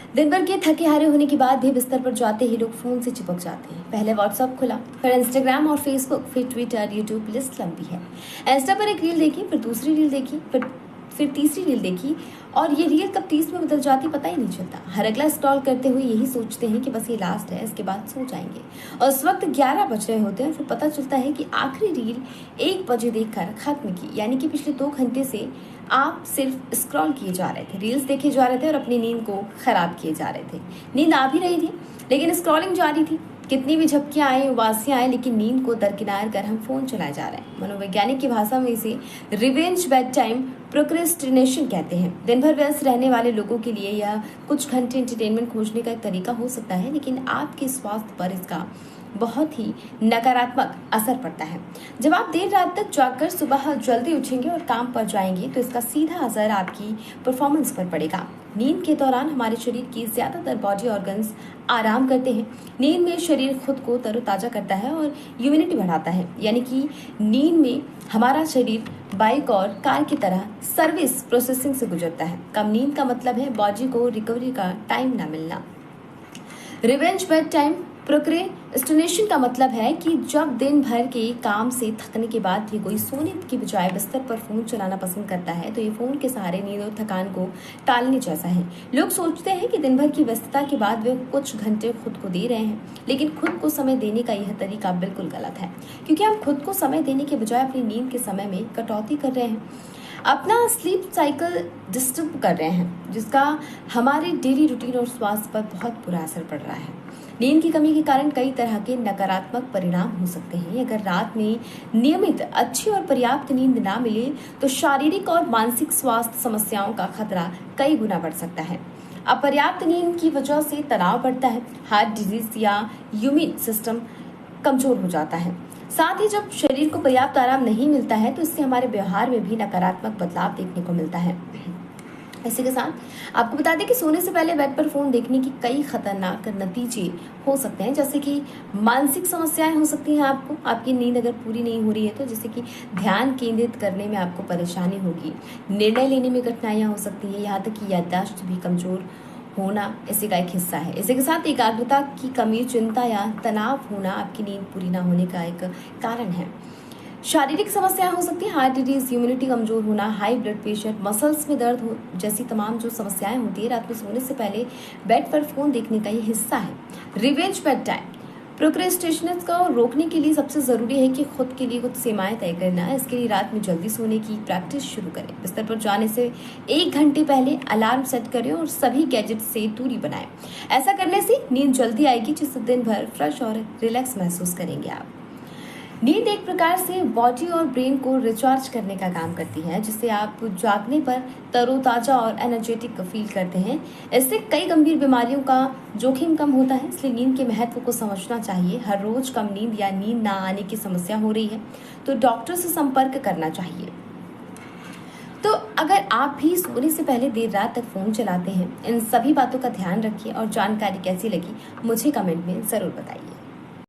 दिन भर के थके हारे होने के बाद भी बिस्तर पर जाते ही लोग फोन से चिपक जाते हैं। पहले व्हाट्सएप खुला, फिर इंस्टाग्राम और फेसबुक, फिर ट्विटर, यूट्यूब, लिस्ट लंबी है। इंस्टा पर एक रील देखी, फिर दूसरी रील देखी, फिर तीसरी रील देखी और ये रील कब 30 में बदल जाती पता ही नहीं चलता। हर अगला स्क्रॉल करते हुए यही सोचते हैं कि बस ये लास्ट है, इसके बाद सो जाएंगे। और उस वक्त 11 बज रहे होते हैं, फिर पता चलता है कि आखिरी रील 1 बजे देखकर खत्म की, यानी कि पिछले 2 घंटे से आप सिर्फ स्क्रॉल किए जा रहे थे, रील्स देखे जा रहे थे और अपनी नींद को खराब किए जा रहे थे। नींद आ भी रही थी लेकिन स्क्रॉलिंग जारी थी। कितनी भी झपकियां आए, उबासियां आए, लेकिन नींद को दरकिनार कर हम फोन चलाए जा रहे हैं। मनोवैज्ञानिक की भाषा में इसे रिवेंज बेड टाइम प्रोक्रेस्टिनेशन कहते हैं। दिन भर व्यस्त रहने वाले लोगों के लिए यह कुछ घंटे एंटरटेनमेंट खोजने का एक तरीका हो सकता है, लेकिन आपके स्वास्थ्य पर इसका बहुत ही नकारात्मक असर पड़ता है। जब आप देर रात तक जागकर सुबह जल्दी उठेंगे और काम पर जाएंगे तो इसका सीधा असर आपकी परफॉर्मेंस पर पड़ेगा। नींद के दौरान हमारे शरीर की ज्यादातर बॉडी ऑर्गन्स आराम करते हैं। नींद में शरीर खुद को तरोताजा करता है और इम्यूनिटी बढ़ाता है, यानी कि नींद में हमारा शरीर बाइक और कार की तरह सर्विस प्रोसेसिंग से गुजरता है। कम नींद का मतलब है बॉडी को रिकवरी का टाइम ना मिलना। रिवेंज बेड टाइम प्रोक्रेस्टिनेशन का मतलब है कि जब दिन भर के काम से थकने के बाद भी कोई सोने की बजाय बिस्तर पर फोन चलाना पसंद करता है, तो ये फोन के सहारे नींद और थकान को टालने जैसा है। लोग सोचते हैं कि दिन भर की व्यस्तता के बाद वे कुछ घंटे खुद को दे रहे हैं, लेकिन खुद को समय देने का यह तरीका बिल्कुल गलत है, क्योंकि हम खुद को समय देने के बजाय अपनी नींद के समय में कटौती कर रहे हैं, अपना स्लीप साइकिल डिस्टर्ब कर रहे हैं, जिसका हमारे डेली रूटीन और स्वास्थ्य पर बहुत बुरा असर पड़ रहा है। नींद की कमी के कारण कई तरह के नकारात्मक परिणाम हो सकते हैं। अगर रात में नियमित अच्छी और पर्याप्त नींद ना मिले तो शारीरिक और मानसिक स्वास्थ्य समस्याओं का खतरा कई गुना बढ़ सकता है। अपर्याप्त नींद की वजह से तनाव बढ़ता है, हार्ट डिजीज या इम्यून सिस्टम कमजोर हो जाता है। साथ ही जब शरीर को पर्याप्त आराम नहीं मिलता है तो इससे हमारे व्यवहार में भी नकारात्मक बदलाव देखने को मिलता है। इसी के साथ आपको बता दें कि सोने से पहले बेड पर फोन देखने की कई खतरनाक नतीजे हो सकते हैं, जैसे कि मानसिक समस्याएं हो सकती हैं। आपकी नींद अगर पूरी नहीं हो रही है तो जैसे कि ध्यान केंद्रित करने में आपको परेशानी होगी, निर्णय लेने में कठिनाइयां हो सकती है, यहाँ तक कि याददाश्त भी कमजोर होना इसी का एक हिस्सा है। इसी के साथ एकाग्रता की कमी, चिंता या तनाव होना आपकी नींद पूरी ना होने का एक कारण है। शारीरिक समस्याएं हो सकती है, हार्ट डिजीज, इम्यूनिटी कमजोर होना, हाई ब्लड प्रेशर, मसल्स में दर्द हो जैसी तमाम जो समस्याएं होती है रात में सोने से पहले बेड पर फोन देखने का ये हिस्सा है। रिवेंज बेड टाइम प्रोक्रेस्टिनेशन को रोकने के लिए सबसे जरूरी है कि खुद के लिए कुछ सीमाएं तय करना है। इसके लिए रात में जल्दी सोने की प्रैक्टिस शुरू करें। बिस्तर पर जाने से 1 घंटे पहले अलार्म सेट करें और सभी गैजेट से दूरी बनाएं। ऐसा करने से नींद जल्दी आएगी, जिससे दिन भर फ्रेश और रिलैक्स महसूस करेंगे आप। नींद एक प्रकार से बॉडी और ब्रेन को रिचार्ज करने का काम करती है, जिससे आप जागने पर तरोताजा और एनर्जेटिक फील करते हैं। इससे कई गंभीर बीमारियों का जोखिम कम होता है, इसलिए नींद के महत्व को समझना चाहिए। हर रोज कम नींद या नींद ना आने की समस्या हो रही है तो डॉक्टर से संपर्क करना चाहिए। तो अगर आप भी सोने से पहले देर रात तक फोन चलाते हैं, इन सभी बातों का ध्यान रखिए और जानकारी कैसी लगी मुझे कमेंट में जरूर बताइए।